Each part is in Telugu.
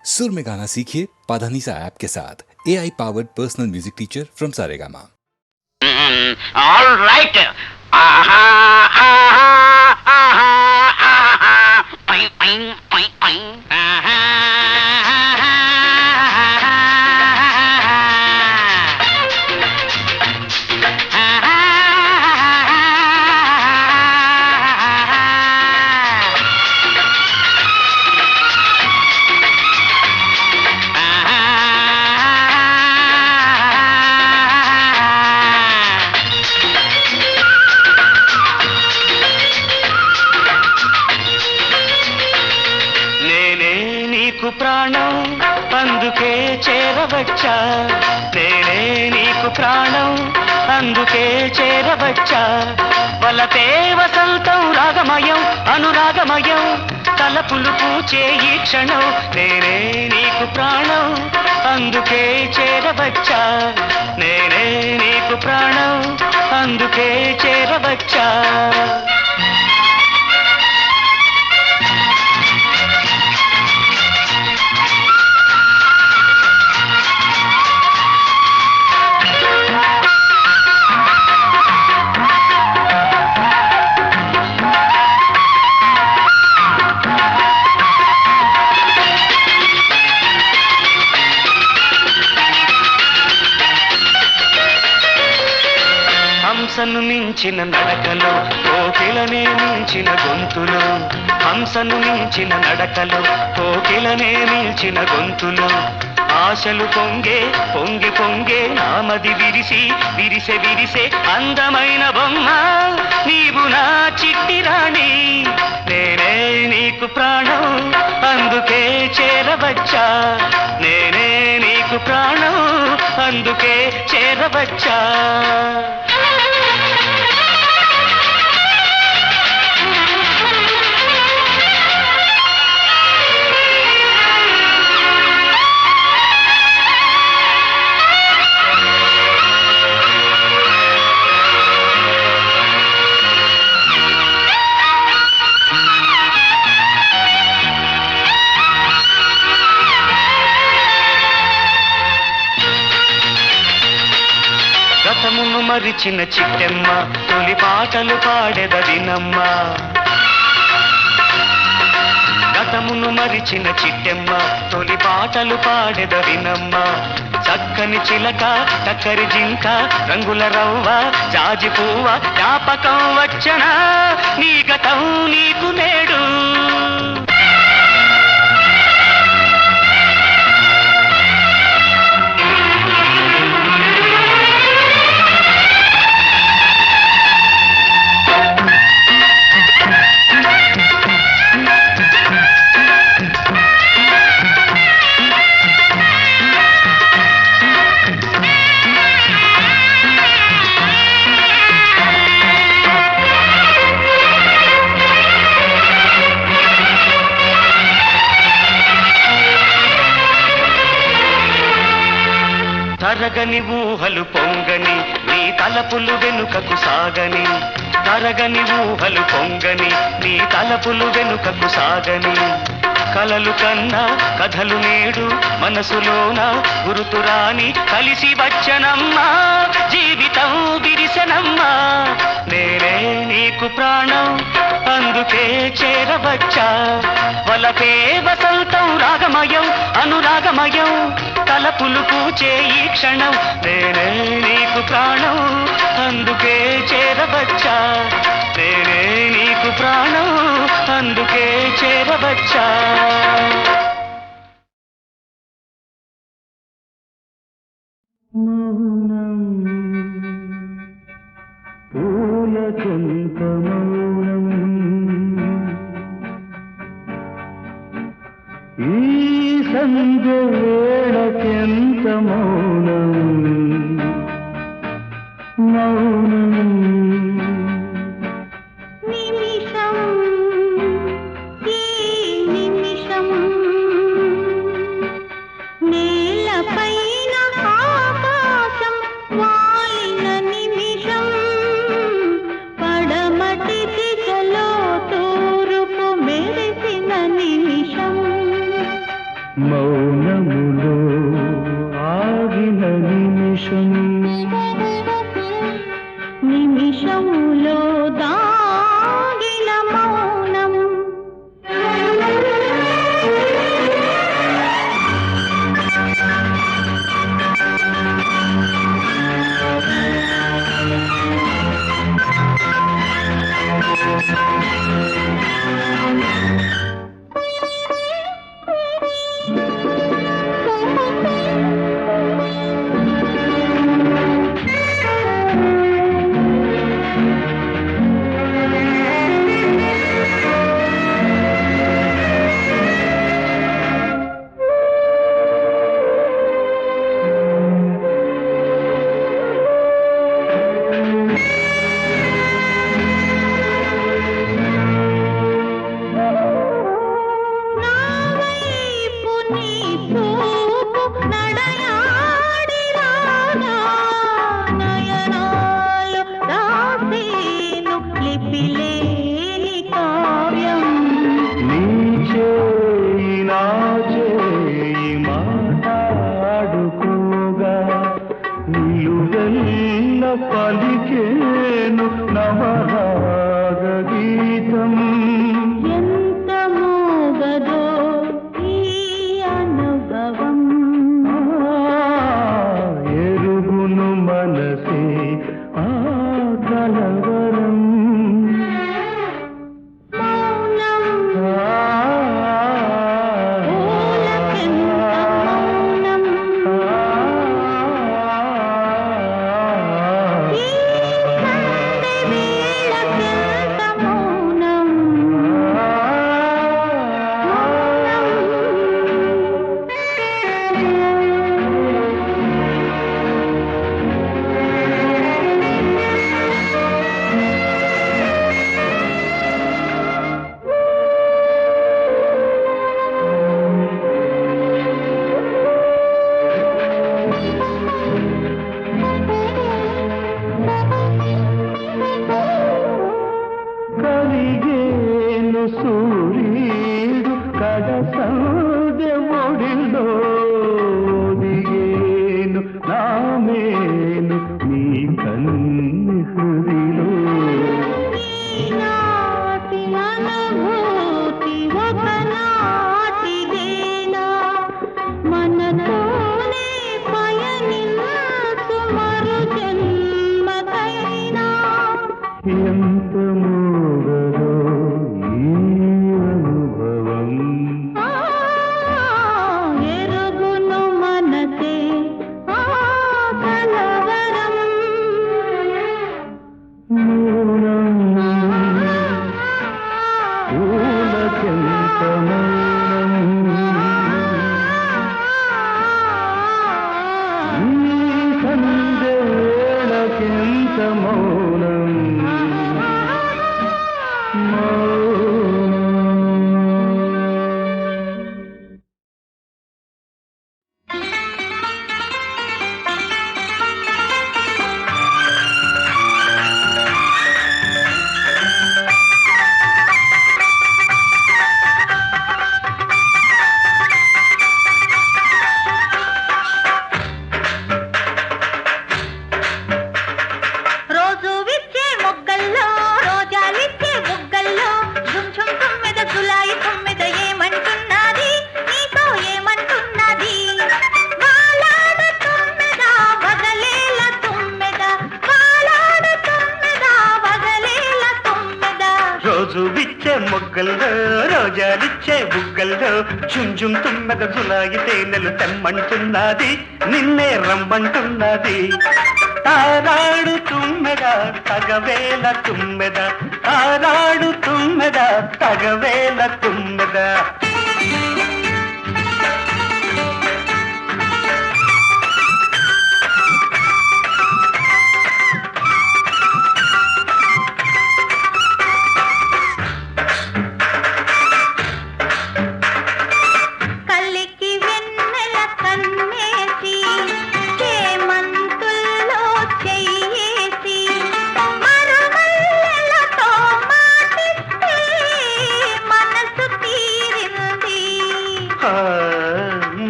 सुर में गाना सीखिए पाधानीसा ऐप के साथ AI powered personal music teacher from Saregama. All right. Aha, aha, aha, aha. Ping, ping, ping, ping. Aha, ప్రాణం అందుకే చేరవచ్చా నేనే నీకు ప్రాణం అందుకే చేరవచ్చా వలపే వసంతం రాగమయం అనురాగమయం తలపులు పూచే ఈ క్షణం నేనే నీకు ప్రాణం అందుకే చేరవచ్చా నేనే నీకు ప్రాణం అందుకే చేరవచ్చా హంసను మించిన నడకలు కోకిలనే మించిన గొంతులు హంసను మించిన నడకలు కోకిలనే మించిన గొంతులు ఆశలు పొంగే పొంగి పొంగే నామది విరిసి విరిసె విరిసే అందమైన బొమ్మ నీవు నా చిట్టి రాణి నేనే నీకు ప్రాణం అందుకే చేరవచ్చా నేనే నీకు ప్రాణం అందుకే చేరవచ్చా గతమును మరిచిన చిట్టెమ్మ తొలి పాటలు పాడెదవినమ్మ గతమును మరిచిన చిట్టెమ్మ తొలి పాటలు పాడెదవినమ్మ చక్కని చిలక చక్కరి జింక రంగుల రవ్వ జాజి పువ్వ జ్ఞాపకం వచ్చనా నీ గతం నీకు నేడు తరగని ఊహలు పొంగని నీ తలపులు వెనుకకు సాగని తరగని ఊహలు పొంగని నీ తలపులు వెనుకకు సాగని కలలు కన్నా కథలు నేడు మనసులోన గురుతురాని కలిసి వచ్చనమ్మా జీవితం విరిసెనమ్మా నేనే నీకు ప్రాణం అందుకే చేరవచ్చా వలపే వసంతం రాగమయం అనురాగమయం తలపులు పూచే ఈ క్షణం నేనే నీకు ప్రాణం అందుకే చేరవచ్చా నేనే నీకు ప్రాణం అందుకే చేరవచ్చా మౌనం పూలకంత మౌనం ఈ సంధ్య వేళకెంత మౌనం మౌనం నిమిషం ఈ నిమిషం నేలపైన ఆకాశం వాలిన నిమిషం పడమటి దిశలో తూర్పు మెరిసిన నిమిషం మౌనములో ఆగిన నిమిషం నిమిషములో దాగిన మౌనం పలికేను నవరాగ గీతం ఎంత మోగదో ఈ అనుభవం ఎరుగును మనసే ఆ కలవరం మౌనం పూలకెంత మౌనం ఈ సందె వేళకెంత మౌనం కలిగేను సూర్యుడు కడసందె ఒడిలో దిగేను నామేను నీ కన్ని హృదిలో ఈనాటి అనుభూతి ఒకనాటిదేనా మనతోనే పయనించు మరు జన్మకైనా ఎంత మూగదో ఈ అనుభవం ఆ ఎరుగును మనసే ఆ కలవరం మౌనం పూలకెంత మౌనం ఈ సంధ్య వేళకెంత మౌనం రోజు విచ్చే మొగ్గల్లో రోజాలిచ్చే బుగ్గల్లో ఝుమ్ ఝుమ్ తుమ్మెద గులాయి తుమ్మెద ఏమంటున్నది నీతో ఏమంటున్నది వాలాడ తుమ్మెద వగలేల తుమ్మెద వాలాడ తుమ్మెద వగలేల తుమ్మెద రోజు విచ్చే మొగ్గల్లో రోజాలిచ్చే బుగ్గల్లో చుంజుం తుమ్మెద జులాయి తేనెలు తెమ్మంటున్నది నిన్నే రమ్మంటున్నది తారాడు తుమ్మెద తగవేల తుమ్మెద తారాడు తుమ్మెద తగవేల తుమ్మెద కల్లికి వెన్నెల కన్నేసి చేమంతుల్లో చెయ్యేసి మరుమల్లెలతో మాటిస్తే మనసు తీరింది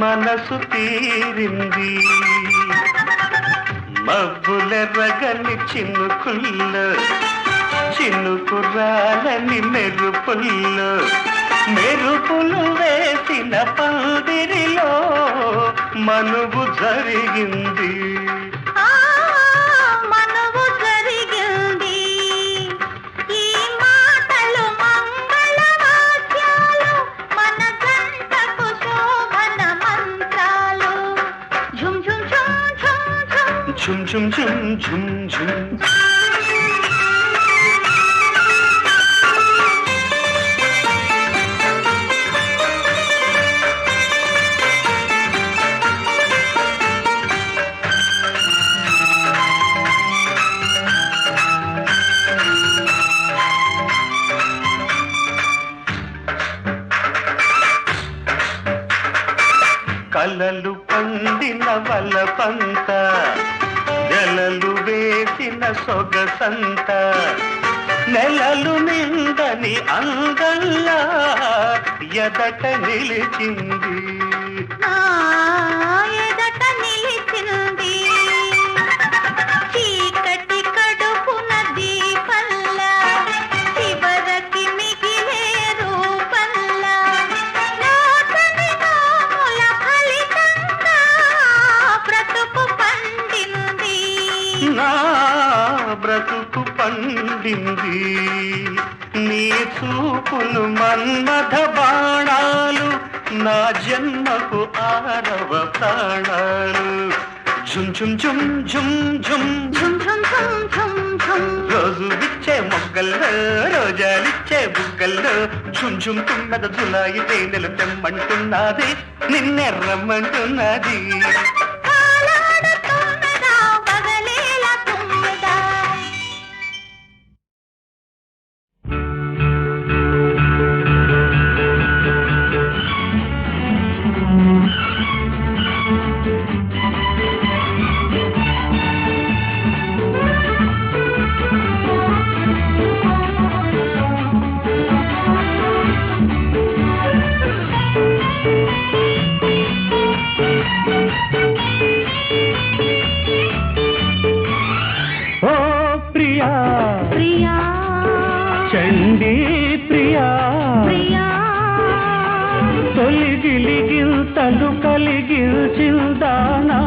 మనసు తీరింది మబ్బులెర్రగని చినుకుల్లో చినుకురాలని మెరుపుల్లో మెరుపులు వేసిన పందిరిలో మనువు జరిగింది ఆ మనువు జరిగింది ఈ మాటలు మంగళవాద్యాలు మన జంటకు శోభన మంత్రాలు ఝుమ్ ఝుమ్ ఝుమ్ ఝుమ్ ఝుమ్ ఝుమ్ ఝుమ్ ఝుమ్ ఝుమ్ కలలు పండిన వలపంత జలలు వేసిన సొగసంత నెలలు నిందని అంగల్లా ఎదట నిలిచింది నా ఎదట నిలిచింది చీకటి కడుపున దీపల్లా చివరికి మిగిలే రూపల్లా లోకని నోముల ఫలితంగా బ్రతుకు పండింది నా బ్రతుకు పండింది నీ చూపులు మన్మథ బాణాలు నా జన్మకు ఆరవ ప్రాణాలు ఝుమ్ ఝుమ్ ఝుమ్ ఝుమ్ ఝుమ్ ఝుమ్ ఝుమ్ ఝుమ్ ఝుమ్ ఝుమ్ రోజు విచ్చే మొగ్గల్లో రోజాలిచ్చే బుగ్గల్లో ఝుమ్ ఝుమ్ తున్నద జులాయి తేనెలు తెమ్మంటున్నది నిన్నే రమ్మంటున్నది కాలాడుతున్నదా పగలేలా తుమ్మెదా ఓ ప్రియా ప్రియా చండీ ప్రియా ప్రియా తొలిగిలిగిల్తలు కలిగిల్చిందానా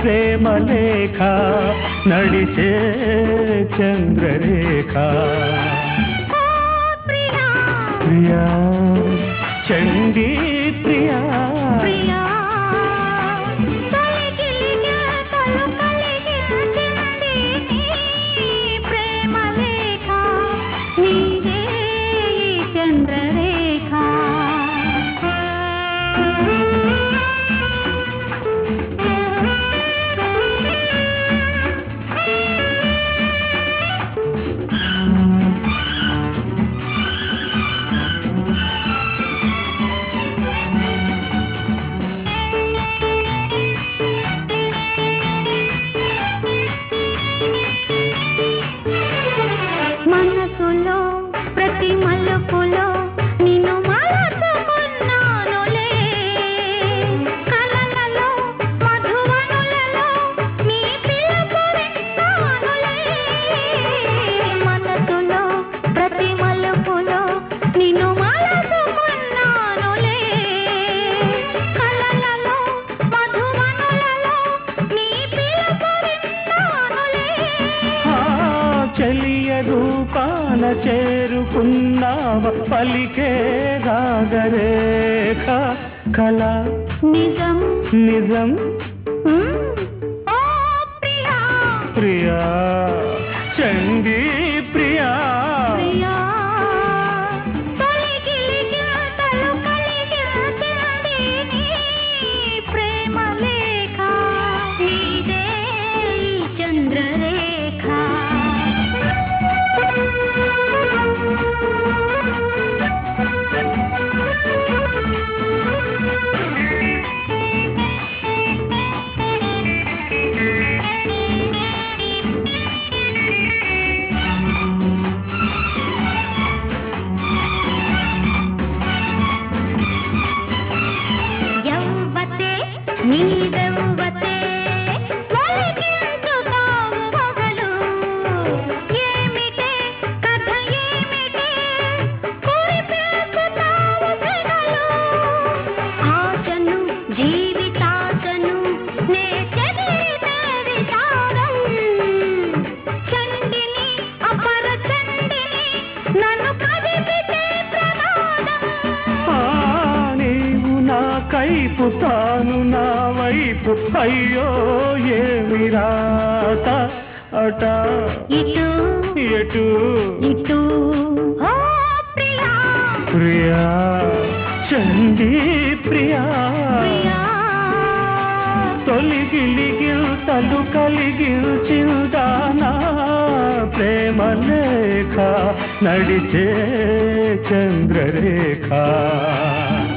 ప్రేమ లేఖ నడిచే చంద్రరేఖ ఓ ప్రియా ప్రియా చండీ ప్రియా ప్రియా తొలగిలిగా తలు కలిగించింది నీ ప్రేమ లేఖ నీదే ఈ చంద్రరేఖ మనసులో ప్రతి మలుపులో నిన్ను మరచుకున్నానులే కలలలో మధువనులలో నీ పిలుపు విన్నానులే మనసులో ప్రతి మలుపులో నిన్ను మరచుకున్నానులే కలలలో మధువనులలో నీ పిలుపు విన్నానులే ఆ చెలియ రూపాన చేరుకున్నావ పలికే రాగరేఖ కళ నిజం నిజం ఓ ప్రియా ప్రియా చండీ ప్రియా ప్రియా తొలగిలిగా తలు కలిగించింది నీ ప్రేమ లేఖ నీదే ఈ చంద్రరేఖ నీదెవ్వతే ఒలికించుతావు మొగలు ఏమిటే కథ ఏమిటే కురిపేసుతావు సెగలు ఆశను జీవితాశను నే చెదిరితే విచారం చండిని అపర చండిని నన్ను కదిపితే ప్రమాదం నీవు నా కైపు తాను నా వైపు అయ్యో ఏమి రాత అట ఇటు ఎటు ఇటు ఓ ప్రియా ప్రియా చండీ ప్రియా ప్రియా తొలిగిలిగిల్తలు కలిగిల్చిందానా ప్రేమ లేఖ నడిచే చంద్రరేఖ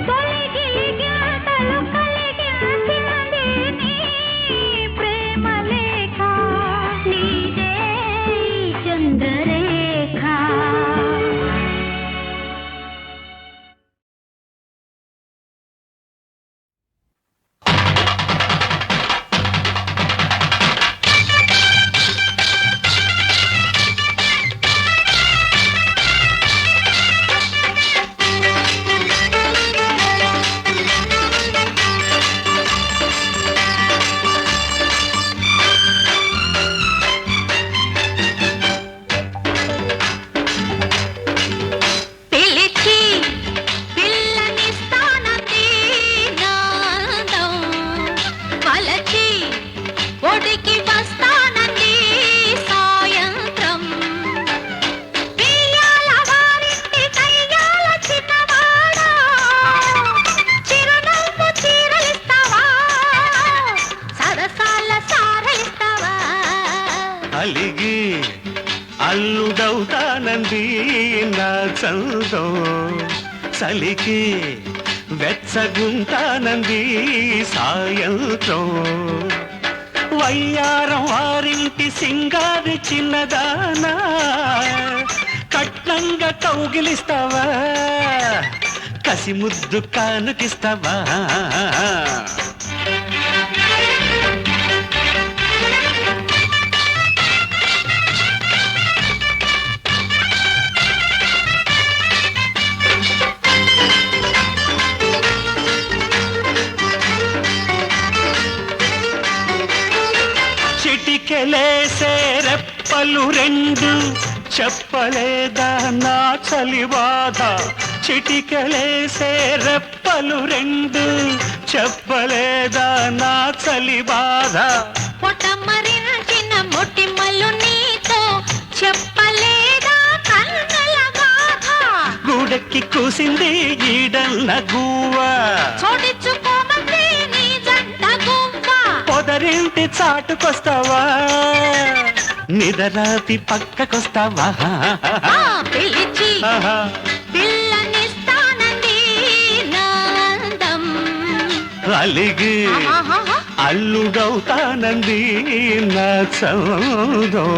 తొలిగిలిగిల్తలు కలిగిల్చింది నీ ప్రేమ లేఖ నీదే చంద్రరేఖ పిలిచి పిల్లనిస్తానంది నాదం వలచి ఒడికి వస్తానంది సాయంత్రం పియ్యాల వారింటి కయ్యాల చిన్నవాడా చిరునవ్వు చీరలిస్తావా సరసాల సారలిస్తావా అలిగి అల్లుడవుతానంది నా చందం చలికి వెచ్చగుంటానంది సాయంత్రం వయ్యారం వారింటి సింగారి చిన్నదానా కట్నంగా కౌగిలిస్తావా కసి ముద్దు కానుకిస్తావా చిటికెలేసే రెప్పలు రెండు చెప్పలేదా నా చలిబాధ చిటికెలేసే రెప్పలు రెండు చెప్పలేదా నా చలిబాధ పొటమరించిన మొటిమలు నీతో చెప్పలేదా కన్నుల గాథ గూడెక్కి కూసింది ఈడన్న గువ్వ చోటిచ్చుకోమంది నీ జంట గువ్వ పొదరింటి చాటుకొస్తావా నిదరాతి పక్కకొస్తావా ఆ పిలిచి ఆహా. పిల్లనిస్తానంది నాదం అలిగి ఆహాహా. అల్లుడవుతానంది నా చందం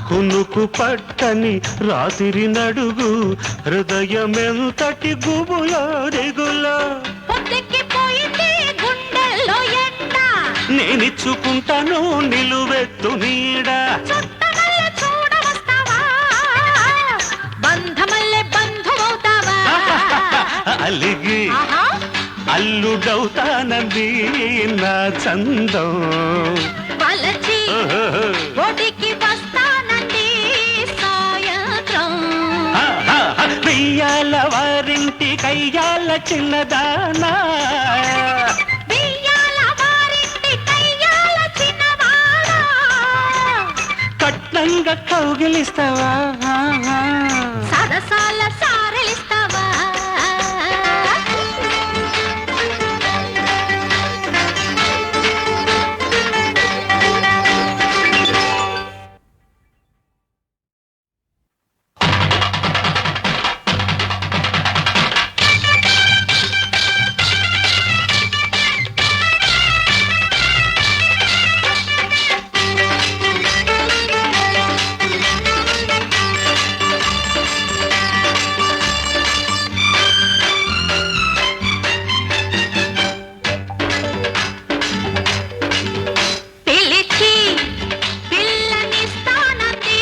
కునుకు పట్టని రాత్రి నడుగు హృదయమెంతటి గుబులో దిగులో పొద్దెక్కిపోయింది గుండెల్లో ఎండ నేనిచ్చుకుంటాను నిలువెత్తు నీడ చుట్టమల్లె చూడవస్తావా బంధమల్లె బంధువవుతావా అలిగి ఆహా అల్లుడవుతానంది నా చందం వలచి ఒడికి వస్తానంది సాయంత్రం వెయ్యాల వారింటి కయ్యాల చిన్నదానా బియ్యాల వారింటి కయ్యాల చిన్నవాడా కట్నంగా కౌగిలిస్తావా సరసాల సారలిస్తావా పిలిచి పిల్లనిస్తానంది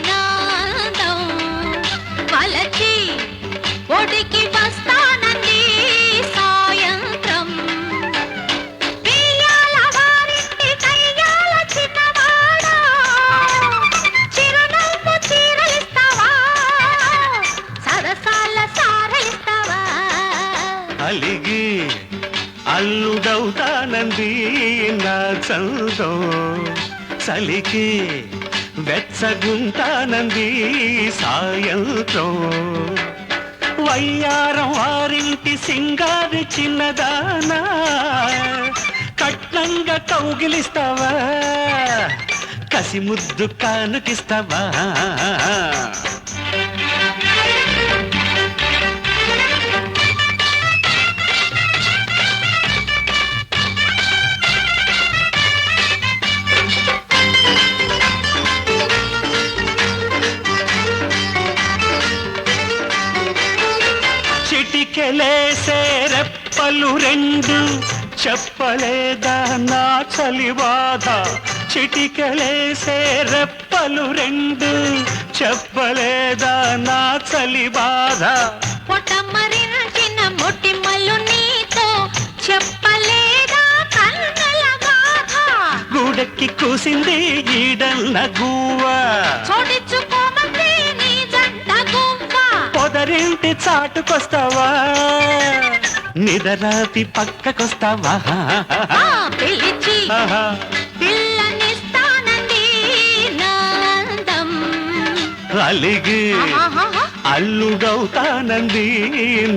నాదం వలచి ఒడికి వస్తానంది సాయంత్రం బియ్యాల వారింటి కయ్యాల చిన్నవాడా చిరునవ్వు చీరలిస్తావా సరసాల సారలిస్తావా అలిగి అల్లుడవుతానంది నా చందం చలికి వెచ్చగుంటానంది సాయంత్రం వయ్యారం వారింటి సింగారి చిన్నదానా కట్నంగా కౌగిలిస్తావా కసి ముద్దు కానుకిస్తావా చిటికెలేసే రెప్పలు రెండు చెప్పలేదా నా చలిబాధ చిటికెలేసే రెప్పలు రెండు చెప్పలేదా నా చలిబాధ పొటమరించిన మొటిమలు నీతో చెప్పలేదా కన్నుల గాథ గూడెక్కి కూసింది ఈడన్న గువ్వ చోటిచ్చుకోమంది నీ జంట గువ్వ పొదరింటి చాటుకొస్తావా నిదరాతి పక్కకొస్తావా ఆ పిలిచి ఆహా. పిల్లనిస్తానంది నాందం అలిగి ఆహాహా. అల్లుడవుతానంది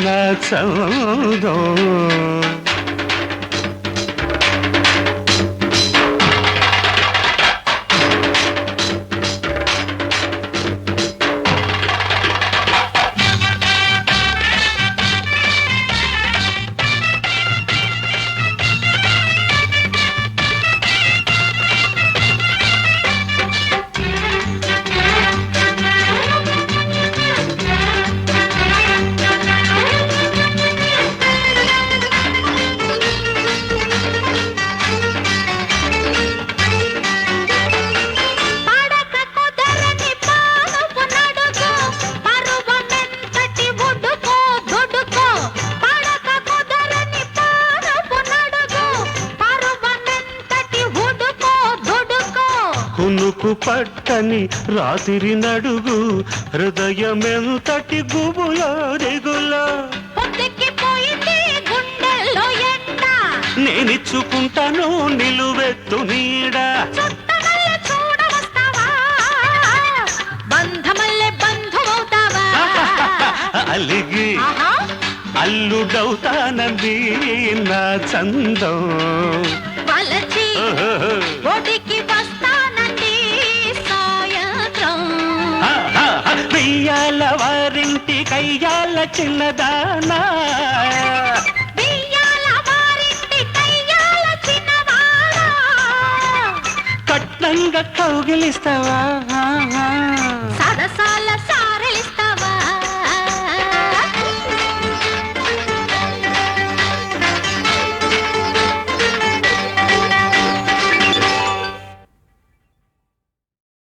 నా చౌదో పడక కుదరని పానుపు నడుగు పరువమెంతటి ఉడుకో దుడుకో పడక కుదరని పానుపు నడుగు పరువమెంతటి ఉడుకో దుడుకో కునుకు పట్టని రాత్రి నడుగు హృదయమెంతటి గుబులో దిగులో పొద్దుకి పోయింది గుండెల్లో ఎండ నేనిచ్చుకుంటాను నిలువెత్తు నీడ చుట్టమల్లె చూడవస్తావా బంధమల్లె బంధువవుతావా అలిగి ఆహా అల్లుడవుతానంది నా చందం వలచి ఓహో. ఒడికి వస్తానంది సాయంత్రం బియ్యాల వారింటి కయ్యాల చిన్నదానా బియ్యాల వారింటి కయ్యాల చిన్నవాడా కట్నంగా కౌగిలిస్తావా సరసాల